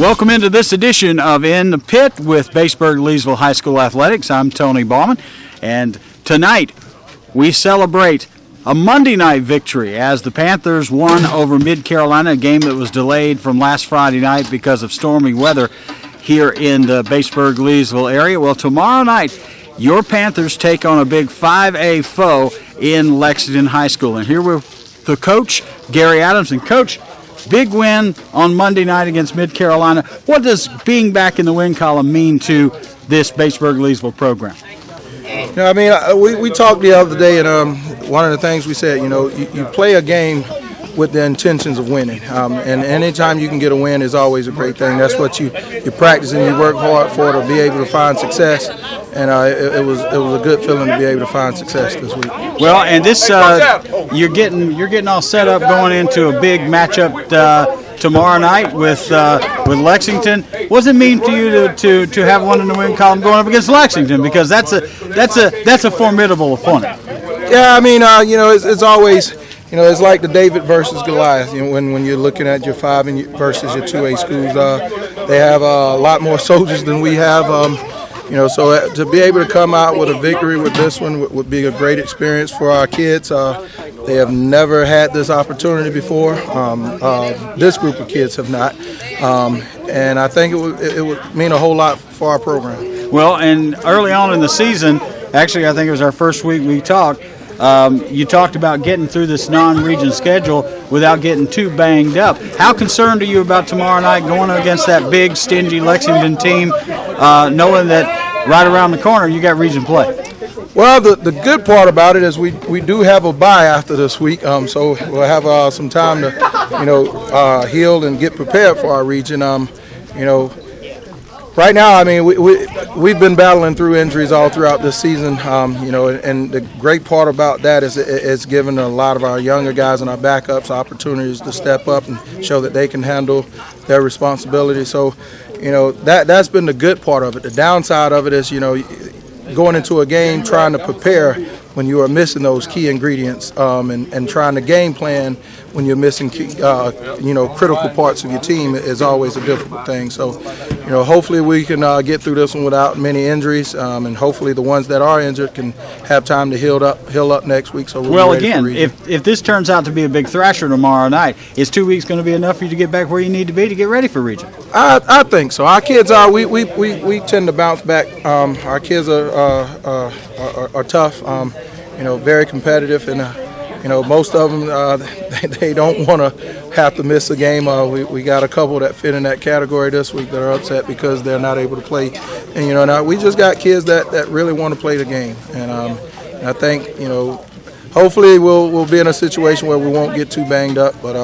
Welcome into this edition of In the Pit with Batesburg-Leesville High School Athletics. I'm Tony Bauman, and tonight we celebrate a Monday night victory as the Panthers won over Mid-Carolina, a game that was delayed from last Friday night because of stormy weather here in the Batesburg-Leesville area. Well, tomorrow night, your Panthers take on a big 5A foe in Lexington High School. And here with the coach, Gary Adams. And Coach, big win on Monday night against Mid-Carolina. What does being back in the win column mean to this Batesburg-Leesville program? You know, I mean, we talked the other day, and one of the things we said, you play a game with the intentions of winning, and anytime you can get a win is always a great thing. That's what you practice and you work hard for, to be able to find success, and it was a good feeling to be able to find success this week. Well, and this you're getting all set up going into a big matchup tomorrow night with Lexington. What does it mean to you to have one in the win column going up against Lexington? Because that's a formidable opponent. Yeah, I mean, it's always. It's like the David versus Goliath. When you're looking at your 5 versus your 2A schools, they have a lot more soldiers than we have. So to be able to come out with a victory with this one would be a great experience for our kids. They have never had this opportunity before. This group of kids have not, and I think it would mean a whole lot for our program. Well, and early on in the season, actually, I think it was our first week we talked. You talked about getting through this non-region schedule without getting too banged up. How concerned are you about tomorrow night going against that big, stingy Lexington team, knowing that right around the corner you got region play? Well, the good part about it is we do have a bye after this week, so we'll have some time to heal and get prepared for our region. Right now, I mean, we've been battling through injuries all throughout this season, and the great part about that is it's given a lot of our younger guys and our backups opportunities to step up and show that they can handle their responsibility. So, that's been the good part of it. The downside of it is, going into a game trying to prepare when you are missing those key ingredients, and trying to game plan when you're missing critical parts of your team is always a difficult thing. So, hopefully we can get through this one without many injuries, and hopefully the ones that are injured can have time to heal up next week. So well, again, if this turns out to be a big thrasher tomorrow night, is 2 weeks going to be enough for you to get back where you need to be to get ready for region? I think so. Our kids are. We tend to bounce back. Our kids are tough. Very competitive, and most of them they don't want to have to miss a game. We got a couple that fit in that category this week that are upset because they're not able to play. And now we just got kids that really want to play the game, and I think hopefully we'll be in a situation where we won't get too banged up. But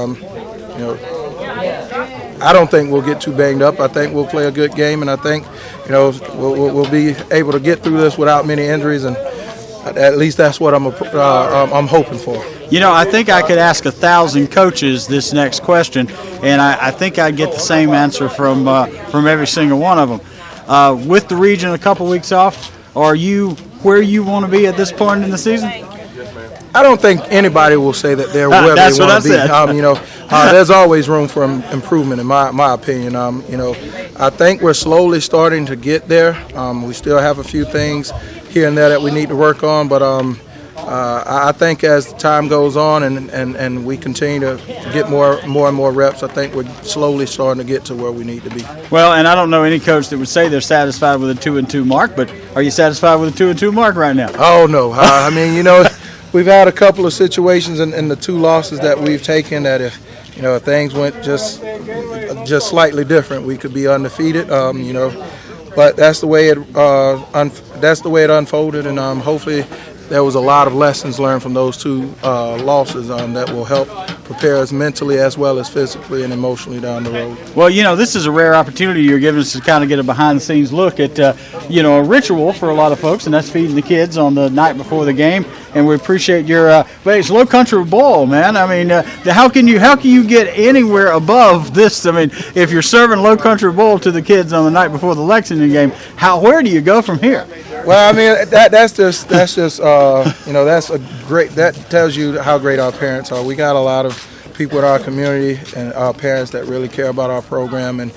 I don't think we'll get too banged up. I think we'll play a good game, and I think we'll be able to get through this without many injuries, and at least that's what I'm hoping for. I think I could ask 1,000 coaches this next question, and I think I'd get the same answer from every single one of them. With the region a couple weeks off, are you where you want to be at this point in the season? I don't think anybody will say that they're where they want to be. There's always room for improvement, in my opinion. I think we're slowly starting to get there. We still have a few things here and there that we need to work on, but I think as time goes on and we continue to get more and more reps, I think we're slowly starting to get to where we need to be. Well, and I don't know any coach that would say they're satisfied with a 2-2 mark, but are you satisfied with a 2-2 mark right now? Oh no, I mean, we've had a couple of situations in the 2 losses that we've taken that if things went just slightly different, we could be undefeated. But that's the way it unfolded, and hopefully there was a lot of lessons learned from those 2 losses that will help prepare us mentally as well as physically and emotionally down the road. Well, this is a rare opportunity you're giving us to kind of get a behind-the-scenes look at, a ritual for a lot of folks, and that's feeding the kids on the night before the game. And we appreciate your. It's Low Country Bowl, man. I mean, how can you get anywhere above this? I mean, if you're serving Low Country Bowl to the kids on the night before the Lexington game, where do you go from here? Well, I mean, that's just that's a great. That tells you how great our parents are. We got a lot of people in our community and our parents that really care about our program, and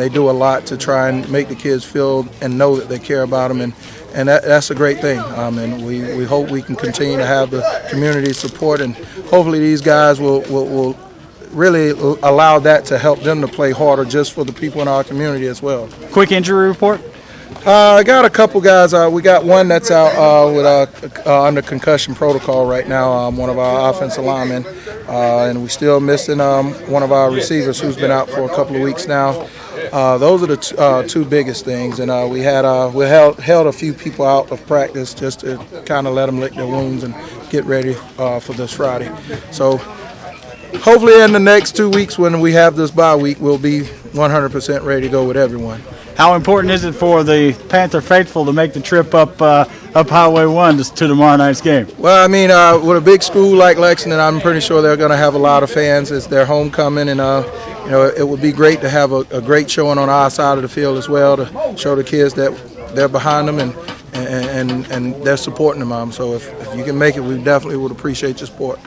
they do a lot to try and make the kids feel and know that they care about them, and that's a great thing. And we hope we can continue to have the community support, and hopefully these guys will really allow that to help them to play harder just for the people in our community as well. Quick injury report? I got a couple guys. We got one that's out with under concussion protocol right now, one of our offensive linemen, and we still missing one of our receivers who's been out for a couple of weeks now. Those are the two biggest things, and we held a few people out of practice just to kind of let them lick their wounds and get ready for this Friday. So hopefully in the next 2 weeks when we have this bye week, we'll be 100% ready to go with everyone. How important is it for the Panther faithful to make the trip up Highway 1 to tomorrow night's game? Well, I mean, with a big school like Lexington, I'm pretty sure they're going to have a lot of fans. It's their homecoming, and it would be great to have a great showing on our side of the field as well to show the kids that they're behind them and they're supporting them. So if you can make it, we definitely would appreciate your support.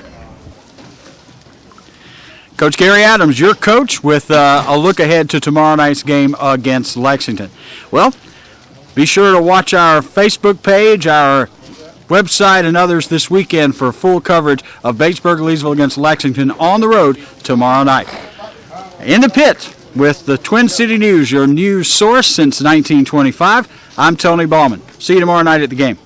Coach Gary Adams, your coach, with a look ahead to tomorrow night's game against Lexington. Well, be sure to watch our Facebook page, our website, and others this weekend for full coverage of Batesburg-Leesville against Lexington on the road tomorrow night. In the pit with the Twin City News, your news source since 1925, I'm Tony Ballman. See you tomorrow night at the game.